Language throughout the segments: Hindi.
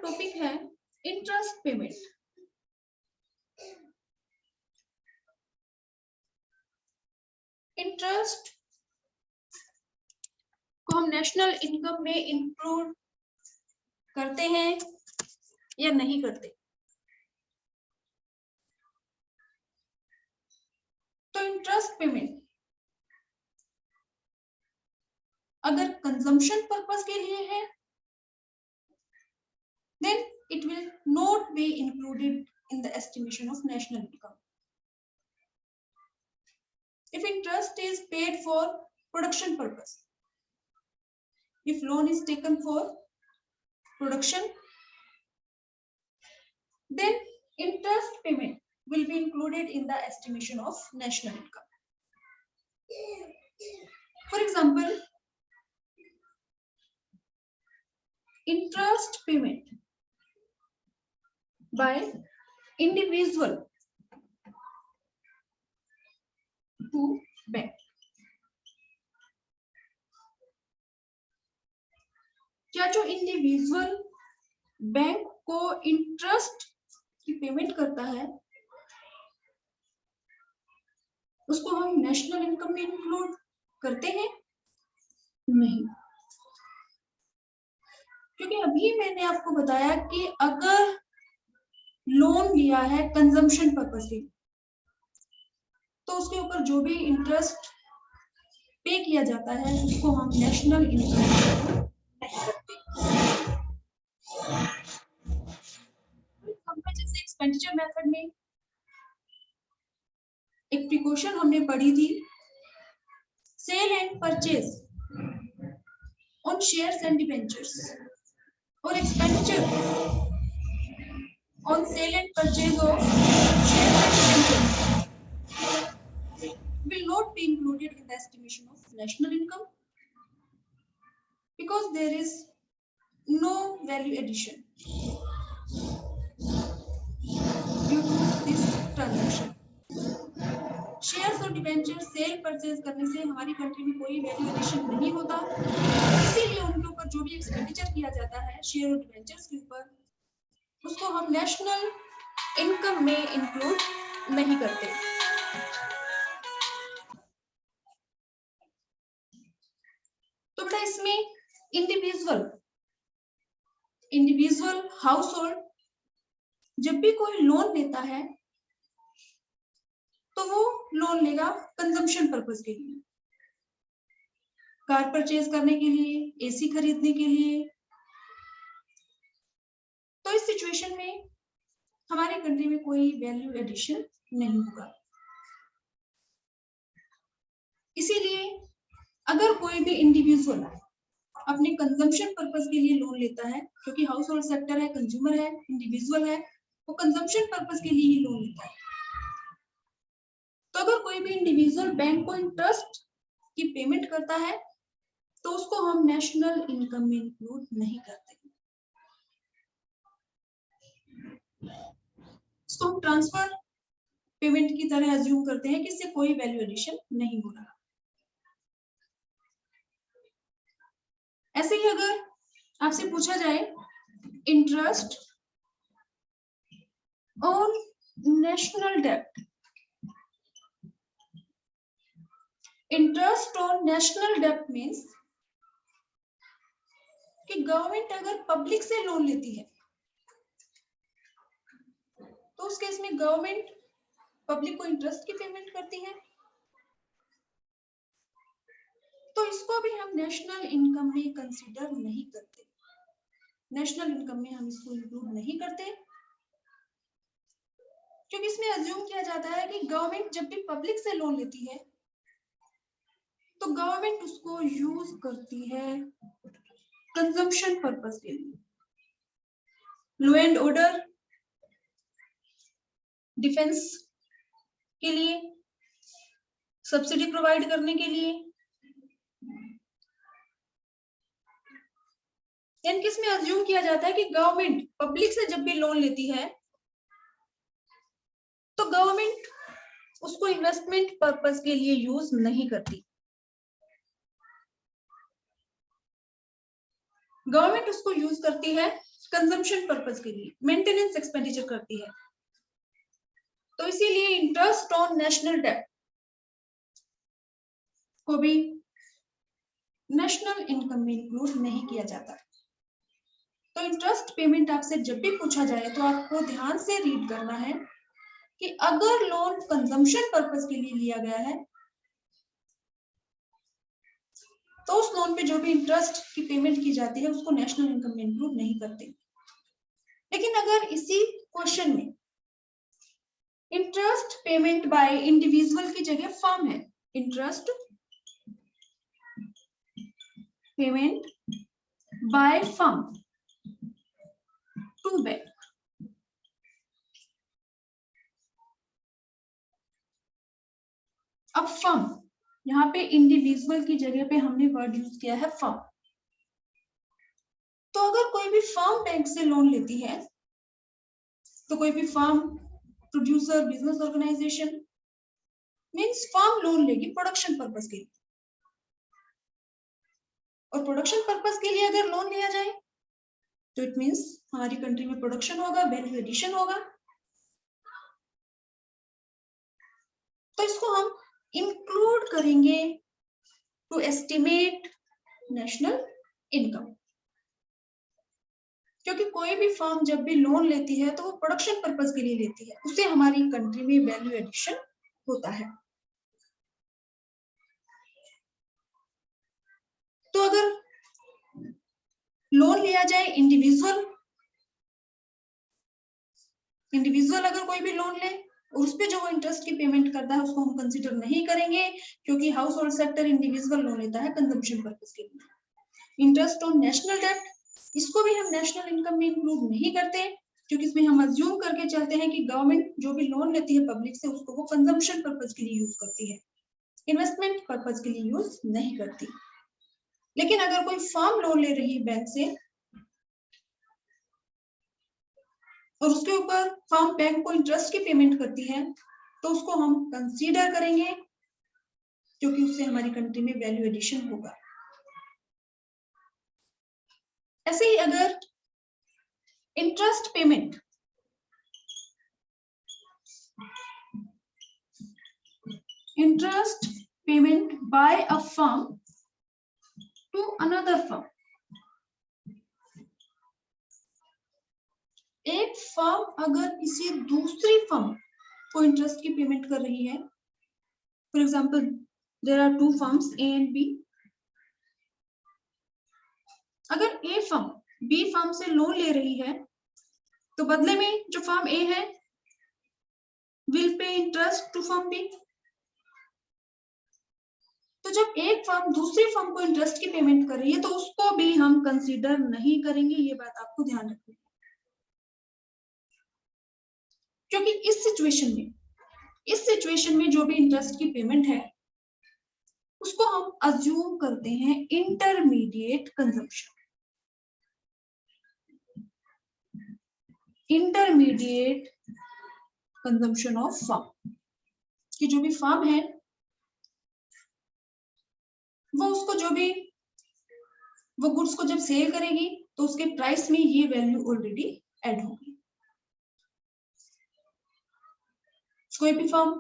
टॉपिक है इंटरेस्ट पेमेंट। इंटरेस्ट को हम नेशनल इनकम में इंक्लूड करते हैं या नहीं करते? तो इंटरेस्ट पेमेंट अगर कंजम्पशन पर्पस के लिए है, then it will not be included in the estimation of national income. If interest is paid for production purpose, if loan is taken for production, then interest payment will be included in the estimation of national income. For example, interest payment by individual to bank. क्या जो इंडिविजुअल बैंक को इंटरेस्ट की पेमेंट करता है उसको हम नेशनल इनकम में इंक्लूड करते हैं? नहीं, क्योंकि अभी मैंने आपको बताया कि अगर लोन लिया है कंजम्पशन पर्पस के तो उसके ऊपर जो भी इंटरेस्ट पे किया जाता है उसको हम नेशनल इनकम नहीं करते। जैसे एक्सपेंडिचर मेथड में एक प्रिकॉशन हमने पढ़ी थी, sale and purchase on shares and debentures, और expenditure on sale and purchase of shares and debentures will not be included in the estimation of national income because there is no value addition due to this transaction. Shares और डिबेंचर सेल परचेज करने से हमारी कंट्री में कोई वैल्यू एडिशन नहीं होता, इसीलिए उनके ऊपर जो भी एक्सपेंडिचर किया जाता है शेयर और डिबेंचर्स के ऊपर उसको हम नेशनल इनकम में इंक्लूड नहीं करते। तो बेटा इसमें इंडिविजुअल हाउस होल्ड जब भी कोई लोन लेता है तो वो लोन लेगा कंजम्पशन पर्पस के लिए, कार परचेज करने के लिए, एसी खरीदने के लिए। तो इस सिचुएशन में हमारी कंट्री में कोई वैल्यू एडिशन नहीं होगा। इसीलिए अगर कोई भी इंडिविजुअल अपने कंजम्पशन पर्पस के लिए लोन लेता है, क्योंकि हाउस होल्ड सेक्टर है, कंज्यूमर है, इंडिविजुअल है, वो कंजम्पशन पर्पस के लिए ही लोन लेता है, तो अगर कोई भी इंडिविजुअल बैंक को इंटरेस्ट की पेमेंट करता है तो उसको हम नेशनल इनकम में इंक्लूड नहीं करते। इसको हम ट्रांसफर पेमेंट की तरह अज्यूम करते हैं कि इससे कोई वैल्यू एडिशन नहीं हो रहा। ऐसे ही अगर आपसे पूछा जाए इंटरेस्ट ऑन नेशनल डेब्ट, इंटरेस्ट ऑन नेशनल डेब्ट मीन्स कि गवर्नमेंट अगर पब्लिक से लोन लेती है तो उस केस में गवर्नमेंट पब्लिक को इंटरेस्ट की पेमेंट करती है, तो इसको भी हम नेशनल इनकम में कंसीडर नहीं करते। नेशनल इनकम में हम इसको इंक्लूड नहीं करते क्योंकि इसमें अज्यूम किया जाता है कि गवर्नमेंट जब भी पब्लिक से लोन लेती है तो गवर्नमेंट उसको यूज करती है कंजम्पशन पर्पस के लिए, लॉ एंड ऑर्डर, डिफेंस के लिए, सब्सिडी प्रोवाइड करने के लिए। यानी किसमें अज्यूम किया जाता है कि गवर्नमेंट पब्लिक से जब भी लोन लेती है तो गवर्नमेंट उसको इन्वेस्टमेंट पर्पस के लिए यूज नहीं करती, गवर्नमेंट उसको यूज करती है कंजम्पशन पर्पस के लिए मेंटेनेंस एक्सपेंडिचर करती है। तो इसीलिए इंटरेस्ट ऑन नेशनल डेब्ट को भी नेशनल इनकम में इंक्लूड नहीं किया जाता। तो इंटरेस्ट पेमेंट आपसे जब भी पूछा जाए तो आपको ध्यान से रीड करना है कि अगर लोन कंजम्पशन पर्पस के लिए लिया गया है तो उस लोन पे जो भी इंटरेस्ट की पेमेंट की जाती है उसको नेशनल इनकम में इंक्लूड नहीं करते। लेकिन अगर इसी क्वेश्चन में इंटरेस्ट पेमेंट बाय इंडिविजुअल की जगह फर्म है, interest payment by firm to bank, अब फर्म, यहाँ पे इंडिविजुअल की जगह पे हमने वर्ड यूज किया है फर्म। तो अगर कोई भी फर्म बैंक से लोन लेती है तो कोई भी firm, producer, business organisation means firm loan लेगी प्रोडक्शन पर्पस के लिए, और प्रोडक्शन पर्पस के लिए अगर लोन लिया जाए तो इट मींस हमारी कंट्री में प्रोडक्शन होगा, वैल्यू एडिशन होगा। तो इसको हम इंक्लूड करेंगे टू एस्टिमेट नेशनल इनकम, क्योंकि कोई भी फर्म जब भी लोन लेती है तो वो प्रोडक्शन पर्पस के लिए लेती है, उससे हमारी कंट्री में वैल्यू एडिशन होता है। तो अगर लोन लिया जाए इंडिविजुअल अगर कोई भी लोन ले और उस पे जो वो इंटरेस्ट की पेमेंट करता है उसको हम कंसीडर नहीं करेंगे, क्योंकि house hold sector individual loan लेता है कंजम्पशन पर्पस के लिए। इंटरेस्ट ऑन नेशनल डेब्ट, इसको भी हम नेशनल इनकम में इंक्लूड नहीं करते, क्योंकि इसमें हम अज्यूम करके चलते हैं कि गवर्नमेंट जो भी लोन लेती है पब्लिक से उसको वो कंजम्पशन पर्पस के लिए यूज करती है, इन्वेस्टमेंट पर्पस के लिए यूज नहीं करती। लेकिन अगर कोई फर्म लोन ले रही है बैंक से और उसके ऊपर फर्म बैंक को इंटरेस्ट की पेमेंट करती है तो उसको हम कंसीडर करेंगे, क्योंकि उससे हमारी कंट्री में वैल्यू एडिशन होगा। ऐसे ही अगर interest payment by a firm to another firm, एक फर्म अगर किसी दूसरी फर्म को इंटरेस्ट की पेमेंट कर रही है, for example there are two firms A and B, अगर ए फर्म बी फर्म से लोन ले रही है तो बदले में जो फर्म ए है will pay interest to firm B. तो जब एक फर्म दूसरी फर्म को इंटरेस्ट की पेमेंट कर रही है तो उसको भी हम कंसीडर नहीं करेंगे, ये बात आपको ध्यान रखनी है। क्योंकि इस सिचुएशन में जो भी इंटरेस्ट की पेमेंट है उसको हम अज्यूम करते हैं इंटरमीडिएट कंजम्पशन, ऑफ फर्म, कि जो भी फर्म है वो उसको वो गुड्स को जब सेल करेगी तो उसके प्राइस में ये वैल्यू ऑलरेडी ऐड होगी। कोई भी फर्म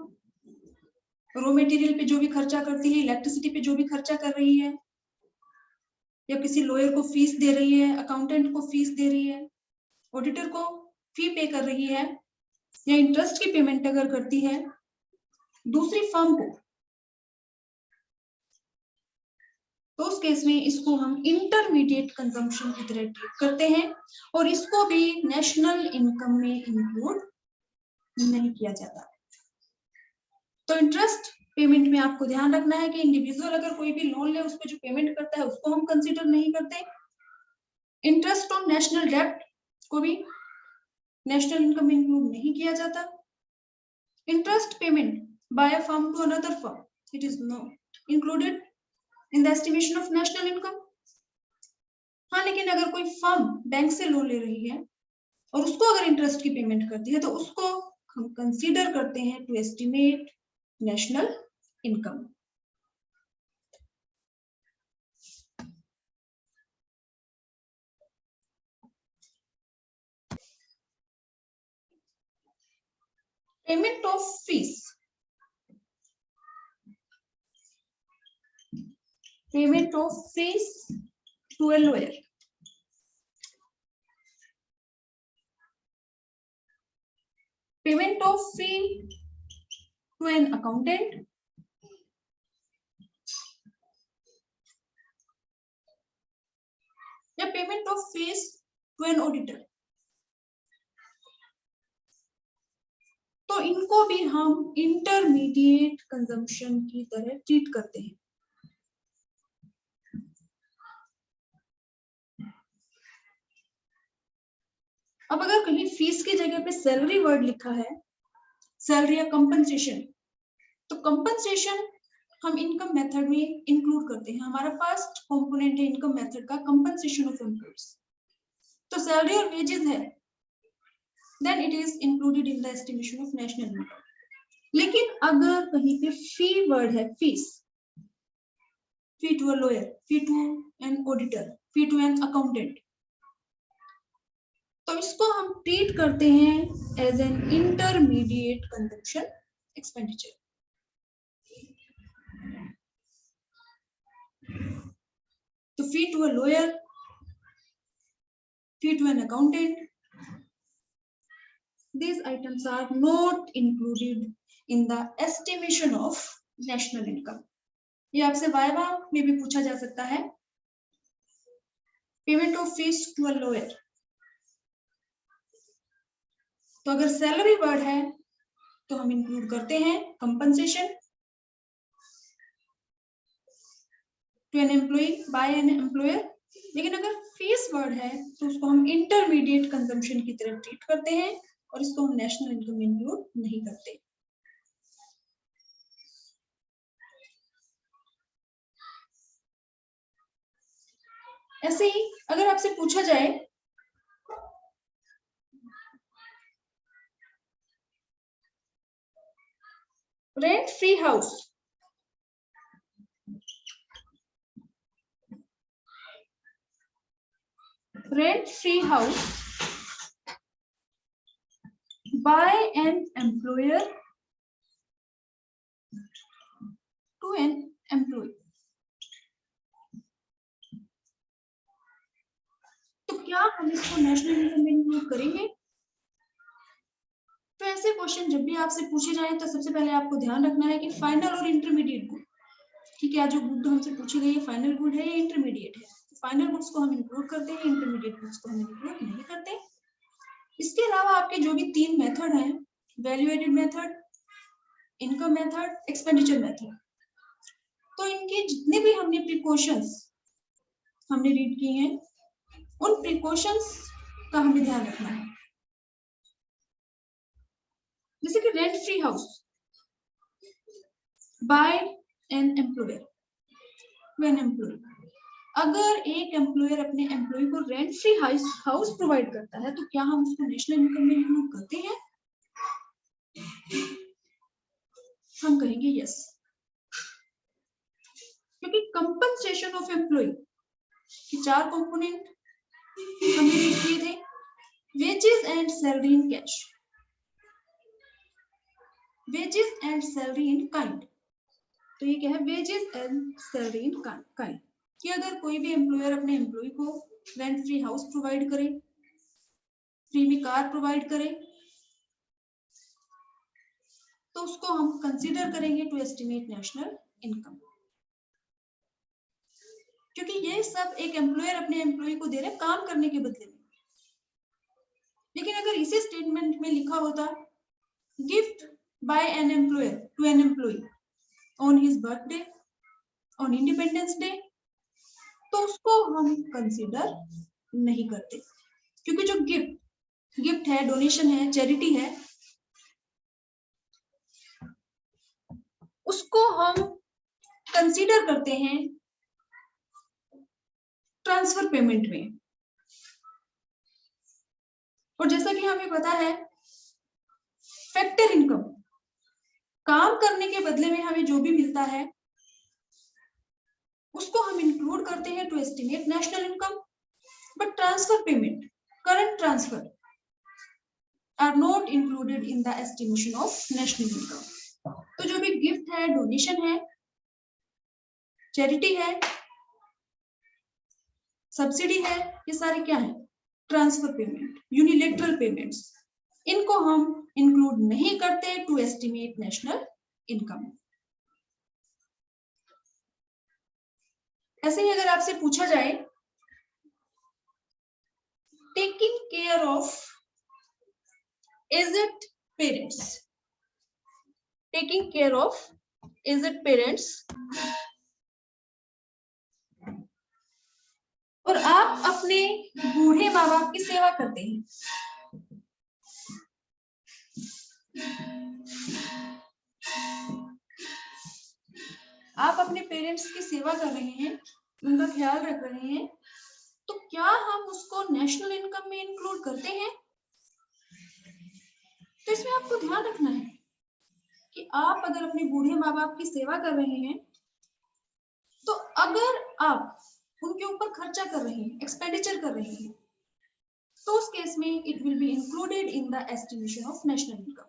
रॉ मटेरियल पे जो भी खर्चा करती है, इलेक्ट्रिसिटी पे जो भी खर्चा कर रही है, या किसी लॉयर को फीस दे रही है, अकाउंटेंट को फीस दे रही है, ऑडिटर को फी पे कर रही है, या इंटरेस्ट की पेमेंट अगर करती है दूसरी फर्म को, तो उस केस में इसको हम इंटरमीडिएट कंजम्पशन की तरह ट्रीट करते हैं और इसको भी नेशनल इनकम में इंक्लूड नहीं किया जाता। तो इंटरेस्ट पेमेंट में आपको ध्यान रखना है कि इंडिविजुअल अगर कोई भी लोन ले उस पर जो पेमेंट करता है उसको हम कंसीडर नहीं करते। इंटरेस्ट ऑन नेशनल डेब्ट को भी नेशनल इनकम में इंक्लूड नहीं किया जाता। Interest payment by a firm to another firm, it is not included in the estimation of national income. हाँ, लेकिन अगर कोई फर्म बैंक से लोन ले रही है और उसको अगर इंटरेस्ट की पेमेंट करती है तो उसको हम कंसीडर करते हैं to estimate national income. Payment of fees, payment of fees to a lawyer, payment of fee to an accountant, या payment of fees to an auditor, तो इनको भी हम इंटरमीडिएट कंजम्पशन की तरह ट्रीट करते हैं। अब अगर कहीं फीस की जगह पे सैलरी वर्ड लिखा है, सैलरी या कंपनसेशन, तो कंपनसेशन हम इनकम मेथड में इंक्लूड करते हैं। हमारा फर्स्ट कंपोनेंट है इनकम मेथड का कंपनसेशन ऑफ एम्प्लॉइज। तो सैलरी और वेजेस है, then it is included in the estimation of national income. लेकिन अगर कहीं पे फी वर्ड है, fees, fee to a lawyer, fee to an auditor, fee to an accountant, तो इसको हम ट्रीट करते हैं as an intermediate consumption expenditure. तो fee to a lawyer, fee to an accountant, these items are not included in the estimation of national income. ये आपसे वाइवा में भी पूछा जा सकता है। Payment of fees to a lawyer, तो अगर सैलरी वर्ड है तो हम इंक्लूड करते हैं compensation to an employee by an employer. लेकिन अगर फीस वर्ड है तो उसको हम इंटरमीडिएट कंजम्पशन की तरह ट्रीट करते हैं और इसको हम नेशनल इनकम में इंक्लूड नहीं करते। ऐसे ही अगर आपसे पूछा जाए rent free house, rent free house by an employer to an employee, तो क्या हम इसको नेशनल इनकम में इंक्लूड करेंगे? तो ऐसे क्वेश्चन जब भी आपसे पूछे जाए तो सबसे पहले आपको ध्यान रखना है कि फाइनल और इंटरमीडिएट गुड, ठीक है, जो गुड हमसे पूछे गए फाइनल गुड है या इंटरमीडिएट है। फाइनल गुड्स को हम इंक्लूड करते हैं, इंटरमीडिएट गुड्स को हम इंक्लूड नहीं करते। इसके अलावा आपके जो भी तीन मेथड हैं, value added method, income method, expenditure method, तो इनके जितने भी हमने प्रिकॉशंस हमने रीड किए हैं, उन प्रिकॉशंस का हमें ध्यान रखना है। जैसे कि rent free house by an employer to an employee, अगर एक एम्प्लॉयर अपने एम्प्लॉय को रेंट फ्री हाउस प्रोवाइड करता है तो क्या हम उसको नेशनल इनकम में इंक्लूड करते हैं? हम कहेंगे यस, क्योंकि कंपनसेशन ऑफ एम्प्लॉय के चार कंपोनेंट हमने रीड किए थे, wages and salary in cash, wages and salary in kind. तो ये क्या है? Wages and salary in kind, कि अगर कोई भी एम्प्लॉयर अपने एम्प्लॉय को रेंट फ्री हाउस प्रोवाइड करे, फ्री में कार प्रोवाइड करे, तो उसको हम कंसीडर करेंगे टू एस्टिमेट नेशनल इनकम, क्योंकि ये सब एक एम्प्लॉयर अपने एम्प्लॉय को दे रहे काम करने के बदले में। लेकिन अगर इसी स्टेटमेंट में लिखा होता gift by an employer to an employee on his birthday, on Independence Day, तो उसको हम कंसीडर नहीं करते, क्योंकि जो गिफ्ट है, डोनेशन है, चैरिटी है, उसको हम कंसीडर करते हैं ट्रांसफर पेमेंट में। और जैसा कि हमें पता है फैक्टर इनकम, काम करने के बदले में हमें जो भी मिलता है उसको हम इंक्लूड करते हैं to estimate national income. But transfer payment, current transfer, are not included in the estimation of national income. तो जो भी गिफ्ट है, डोनेशन है, चैरिटी है, सब्सिडी है, ये सारे क्या है? ट्रांसफर पेमेंट, यूनिलेटरल पेमेंट्स, इनको हम इंक्लूड नहीं करते टू एस्टिमेट नेशनल इनकम। ऐसे ही अगर आपसे पूछा जाए taking care of aged parents, taking care of aged parents, और आप अपने बूढ़े माँ बाप की सेवा करते हैं, आप अपने पेरेंट्स की सेवा कर रहे हैं, उनका ख्याल रख रहे हैं, तो क्या हम उसको नेशनल इनकम में इंक्लूड करते हैं? तो इसमें आपको ध्यान रखना है कि आप अगर अपने बूढ़े माँ बाप की सेवा कर रहे हैं, तो अगर आप उनके ऊपर खर्चा कर रहे हैं, एक्सपेंडिचर कर रहे हैं, तो उस केस में it will be included in the estimation of national income,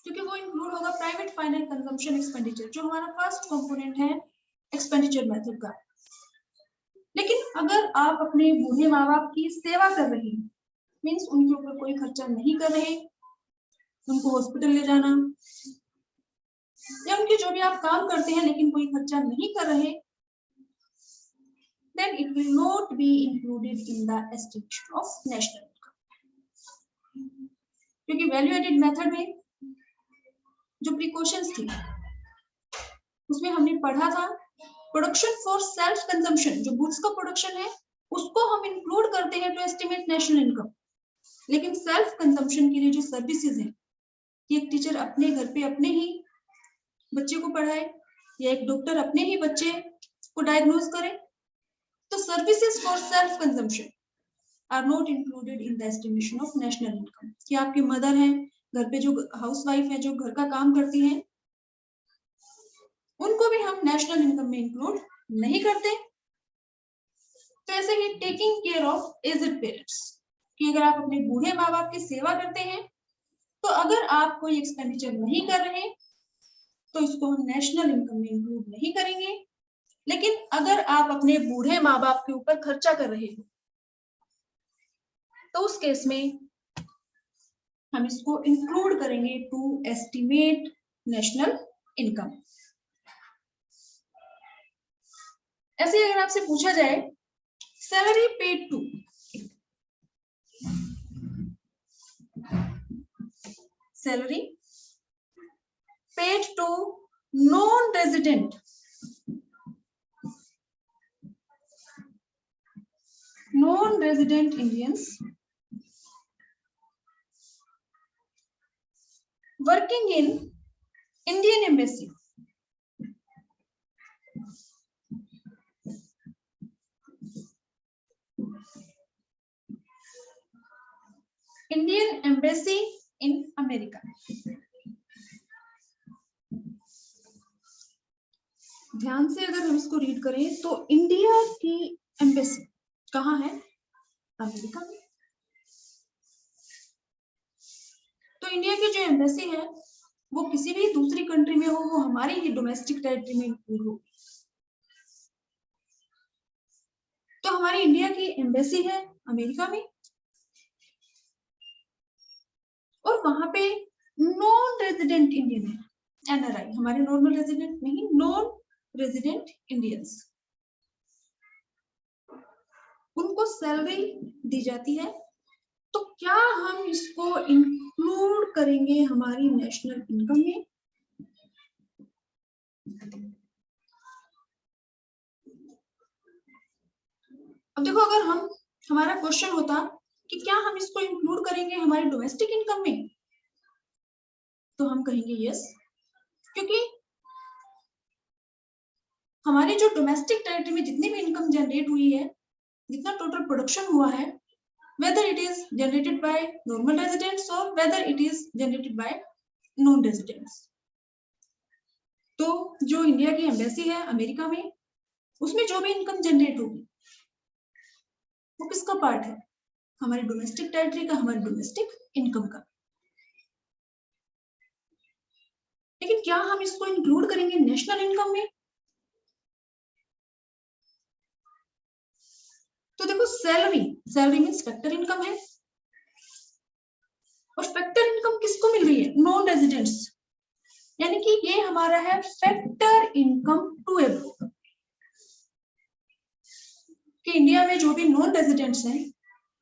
क्योंकि वो इंक्लूड होगा प्राइवेट फाइनल कंजम्पशन एक्सपेंडिचर, जो हमारा फर्स्ट कंपोनेंट है एक्सपेंडिचर मेथड का। लेकिन अगर आप अपने बूढ़े माँ बाप की सेवा कर रहे हैं, मीन्स उनके ऊपर कोई खर्चा नहीं कर रहे, उनको हॉस्पिटल ले जाना या उनके जो भी आप काम करते हैं लेकिन कोई खर्चा नहीं कर रहे, then it will not be included in the estimation of national income। क्योंकि वैल्यू एडेड मेथड में जो प्रिकॉशंस थी उसमें हमने पढ़ा था प्रोडक्शन फॉर सेल्फ कंजम्पशन, जो गुड्स का प्रोडक्शन है उसको हम इंक्लूड करते हैं टू एस्टिमेट नेशनल इनकम, लेकिन सेल्फ कंजम्पशन के लिए जो सर्विसेज है कि एक टीचर अपने घर पे अपने ही बच्चे को पढ़ाए या एक डॉक्टर अपने ही बच्चे को डायग्नोज करे, तो services for self consumption are not included in the estimation of national income. कि आपकी मदर हैं, घर पे जो हाउसवाइफ है, जो घर का काम करती हैं, उनको भी हम नेशनल इनकम में इंक्लूड नहीं करते। तो ऐसे ही taking care of aged parents, कि अगर आप अपने बूढ़े माँ बाप की सेवा करते हैं, तो अगर आप कोई एक्सपेंडिचर नहीं कर रहे तो इसको हम नेशनल इनकम में इंक्लूड नहीं करेंगे। लेकिन अगर आप अपने बूढ़े माँ बाप के ऊपर खर्चा कर रहे हो, तो उस केस में हम इसको इंक्लूड करेंगे टू एस्टिमेट नेशनल इनकम। ऐसे अगर आपसे पूछा जाए salary paid to, salary paid to non resident, non-resident Indians working in Indian Embassy, Indian Embassy in America। ध्यान से अगर हम इसको रीड करें तो इंडिया की एम्बेसी कहाँ है? अमेरिका में। तो इंडिया की जो एम्बेसी है वो किसी भी दूसरी कंट्री में हो, वो हमारी ही डोमेस्टिक टेरिटरी में इंक्लूड हो। तो हमारी इंडिया की एम्बेसी है अमेरिका में, और वहां पे नॉन रेजिडेंट इंडियन है, एनआरआई, हमारे नॉर्मल रेजिडेंट नहीं, नॉन रेजिडेंट इंडियंस, उनको सैलरी दी जाती है। तो क्या हम इसको इंक्लूड करेंगे हमारी नेशनल इनकम में? अब देखो, अगर हमारा क्वेश्चन होता कि क्या हम इसको इंक्लूड करेंगे हमारी डोमेस्टिक इनकम में, तो हम कहेंगे यस, क्योंकि हमारी जो डोमेस्टिक टेरिटरी में जितनी भी इनकम जनरेट हुई है, जितना टोटल प्रोडक्शन हुआ है, whether it is generated by normal residents or whether it is generated by non residents, तो जो इंडिया की एम्बेसी है अमेरिका में, उसमें जो भी इनकम जनरेट होगी वो किसका पार्ट है? हमारे डोमेस्टिक टेरिटरी का, हमारे डोमेस्टिक इनकम का। लेकिन क्या हम इसको इंक्लूड करेंगे नेशनल इनकम में? तो देखो, सैलरी मीन्स फैक्टर इनकम है, और फैक्टर इनकम किसको मिल रही है? नॉन रेजिडेंट्स, यानी कि ये हमारा है फैक्टर इनकम टू एब्रोड। कि इंडिया में जो भी नॉन रेजिडेंट्स हैं,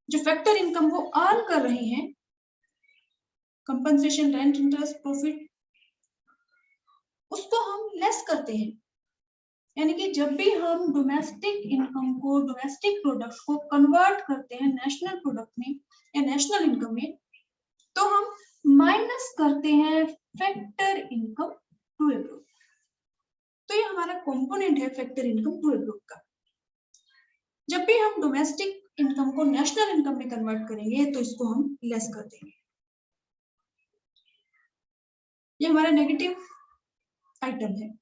जो फैक्टर इनकम वो अर्न कर रहे हैं, कंपनसेशन, रेंट, इंटरेस्ट, प्रॉफिट, उसको हम लेस करते हैं। यानी कि जब भी हम डोमेस्टिक इनकम को, डोमेस्टिक प्रोडक्ट को कन्वर्ट करते हैं नेशनल प्रोडक्ट में या नेशनल इनकम में, तो हम माइनस करते हैं फैक्टर इनकम टू एब्रोड। तो ये हमारा कंपोनेंट है फैक्टर इनकम टू एब्रोड का। जब भी हम डोमेस्टिक इनकम को नेशनल इनकम में कन्वर्ट करेंगे तो इसको हम लेस कर देंगे। ये हमारा नेगेटिव आइटम है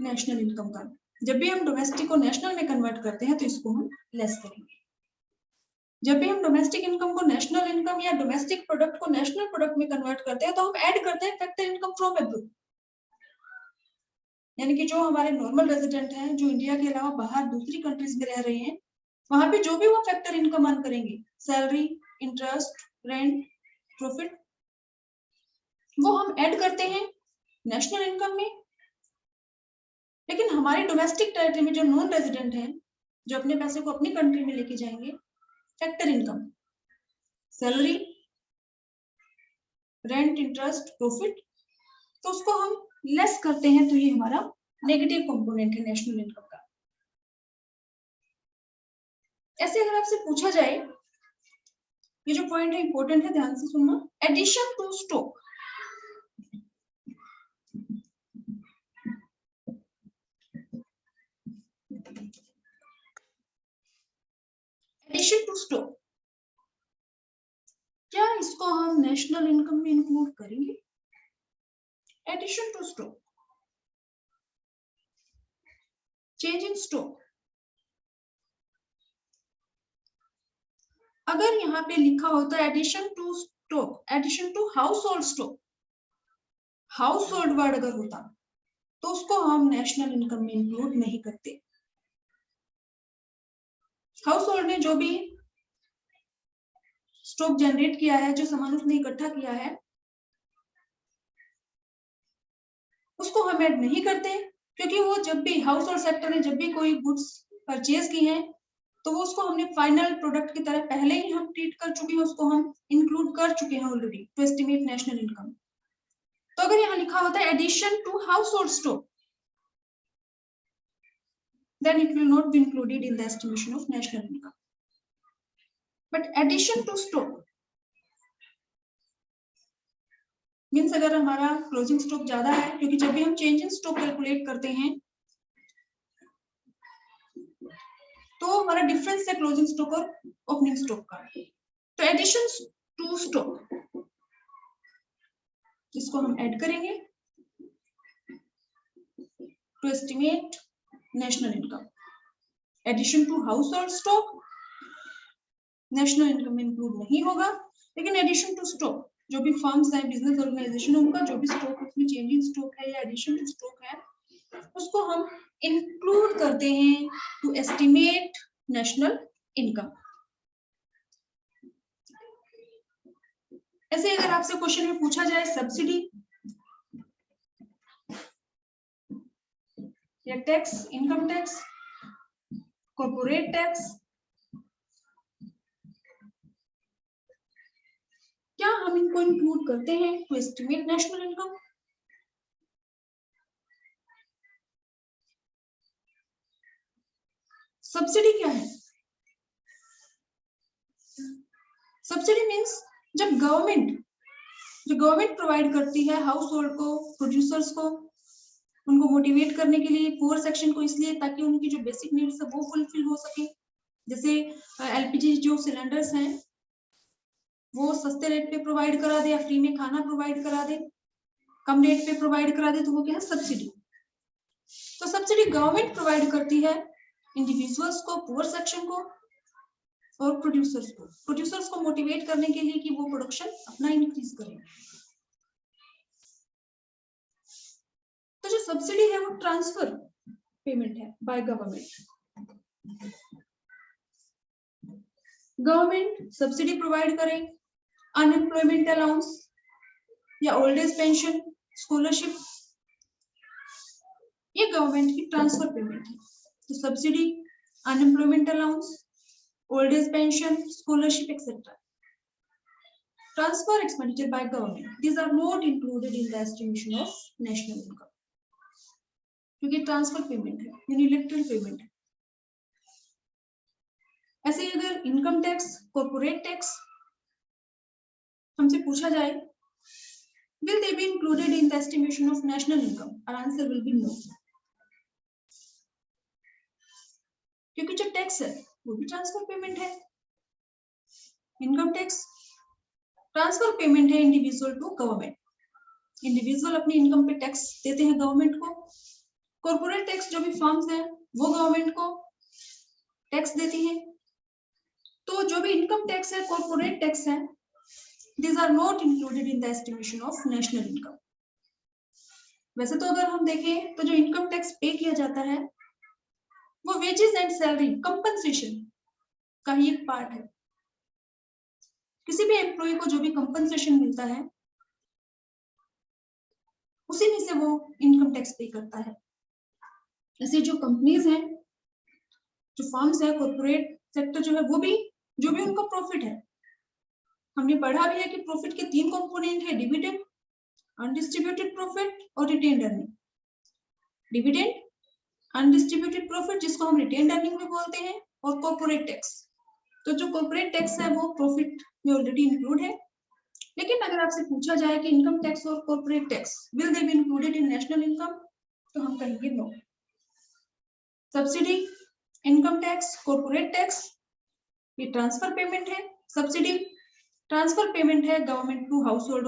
नेशनल इनकम का। जब भी हम डोमेस्टिक को नेशनल में कन्वर्ट करते हैं तो इसको हम लेस करेंगे। जब भी हम डोमेस्टिक इनकम को नेशनल इनकम या डोमेस्टिक प्रोडक्ट को नेशनल प्रोडक्ट में कन्वर्ट करते हैं तो हम ऐड करते हैं फैक्टर इनकम फ्रॉम एब्रोड। यानी कि जो हमारे नॉर्मल रेजिडेंट हैं, जो इंडिया के अलावा बाहर दूसरी कंट्रीज में रह रहे हैं, वहां पे जो भी वो फैक्टर इनकम अर्न करेंगे, सैलरी, इंटरेस्ट, रेंट, प्रॉफिट, वो हम ऐड करते हैं नेशनल इनकम में। लेकिन हमारे डोमेस्टिक टेरिटरी में जो नॉन रेजिडेंट हैं, जो अपने पैसे को अपनी कंट्री में लेके जाएंगे, factor income, salary, rent, interest, profit, तो उसको हम लेस करते हैं। तो ये हमारा नेगेटिव कंपोनेंट है नेशनल इनकम का। ऐसे अगर आपसे पूछा जाए, ये जो पॉइंट है इंपॉर्टेंट है, ध्यान से सुनना, addition to stock, addition to stock, क्या इसको हम नेशनल इनकम में इंक्लूड करेंगे? Addition to stock, change in stock, अगर यहाँ पे लिखा होता है addition to stock, addition to household stock, household word अगर होता तो उसको हम नेशनल इनकम में इंक्लूड नहीं करते। हाउस होल्ड ने जो भी स्टॉक जनरेट किया है, जो सामान उसने इकट्ठा किया है, उसको हम ऐड नहीं करते, क्योंकि वो जब भी हाउस होल्ड सेक्टर ने जब भी कोई गुड्स परचेज की है तो वो उसको हमने फाइनल प्रोडक्ट की तरह पहले ही हम ट्रीट कर चुके हैं, उसको हम इंक्लूड कर चुके हैं already to estimate national income. तो अगर यहाँ लिखा होता है addition to household stock, then it will not be included in the estimation of national income. But addition to stock means अगर हमारा क्लोजिंग स्टॉक ज्यादा है, क्योंकि जब भी हम चेंज इन स्टॉक कैलकुलेट करते हैं तो हमारा डिफरेंस है क्लोजिंग स्टॉक और ओपनिंग स्टॉक का। तो एडिशन टू स्टॉक, इसको हम ऐड करेंगे to estimate national income. Addition to household stock national income में इंक्लूड नहीं होगा, लेकिन एडिशन टू स्टॉक, जो भी फर्म्स हैं, बिजनेस ऑर्गेनाइजेशन, उनका जो भी स्टॉक उसमें चेंज इन स्टॉक है या एडिशन टू स्टॉक है, उसको हम इंक्लूड करते हैं टू एस्टिमेट नेशनल इनकम। ऐसे अगर आपसे क्वेश्चन में पूछा जाए सब्सिडी या tax, income tax, corporate tax, क्या हम इनको इंक्लूड करते हैं to estimate national income? Subsidy क्या है? सब्सिडी मींस जब गवर्नमेंट प्रोवाइड करती है हाउस होल्ड को, प्रोड्यूसर्स को, उनको मोटिवेट करने के लिए, पुअर सेक्शन को, इसलिए ताकि उनकी जो बेसिक नीड्स है वो फुलफिल हो सके। जैसे एलपीजी जो सिलेंडर्स हैं वो सस्ते रेट पे प्रोवाइड करा दे, या फ्री में खाना प्रोवाइड करा दे, कम रेट पे प्रोवाइड करा दे, तो वो क्या है? सब्सिडी। तो सब्सिडी गवर्नमेंट प्रोवाइड करती है इंडिविजुअल्स को, पुअर सेक्शन को, और प्रोड्यूसर्स को मोटिवेट करने के लिए कि वो प्रोडक्शन अपना इंक्रीज करें। तो जो सब्सिडी है वो ट्रांसफर पेमेंट है by government. Government subsidy provide करे अनएम्प्लॉयमेंट अलाउंस या ओल्ड एज पेंशन, स्कॉलरशिप, ये गवर्नमेंट की ट्रांसफर पेमेंट है। तो subsidy, unemployment allowance, old age pension, scholarship etcetera, transfer expenditure by government, these are not included in the estimation of national income, क्योंकि ट्रांसफर पेमेंट है, यूनिलैटरल पेमेंट है। ऐसे ही अगर इनकम टैक्स, कॉर्पोरेट टैक्स हमसे पूछा जाए, will they be included in the estimation of national income? Our answer will be no, क्योंकि जो टैक्स है वो भी ट्रांसफर पेमेंट है। इनकम टैक्स ट्रांसफर पेमेंट है इंडिविजुअल टू गवर्नमेंट, इंडिविजुअल अपनी इनकम पे टैक्स देते हैं गवर्नमेंट को। कॉर्पोरेट टैक्स जो भी फर्म्स हैं वो गवर्नमेंट को टैक्स देती हैं। तो जो भी इनकम टैक्स है, कॉर्पोरेट टैक्स है, these are not included in the estimation of national income। वैसे तो अगर हम देखें तो जो इनकम टैक्स पे किया जाता है वो वेजेस एंड सैलरी कंपनसेशन का ही एक पार्ट है। किसी भी एम्प्लॉय को जो भी कंपनसेशन मिलता है उसी में से वो इनकम टैक्स पे करता है। ऐसे जो कंपनीज हैं, जो फर्म्स है, कॉर्पोरेट सेक्टर जो है, वो भी जो भी उनका प्रॉफिट है, हमने पढ़ा भी है कि प्रॉफिट के 3 कंपोनेंट है, डिविडेंड, अनडिस्ट्रीब्यूटेड प्रॉफिट और retained earning. Dividend, undistributed profit जिसको हम रिटेन्ड अर्निंग में बोलते हैं, और कॉर्पोरेट टैक्स। तो जो कॉर्पोरेट टैक्स है वो प्रॉफिट में ऑलरेडी इंक्लूड है। लेकिन अगर आपसे पूछा जाए कि इनकम टैक्स और corporate tax will they be included in national income, तो हम कहेंगे no. Subsidy, income tax, corporate tax ये ट्रांसफर पेमेंट है। सब्सिडी ट्रांसफर पेमेंट है गवर्नमेंट टू हाउस होल्ड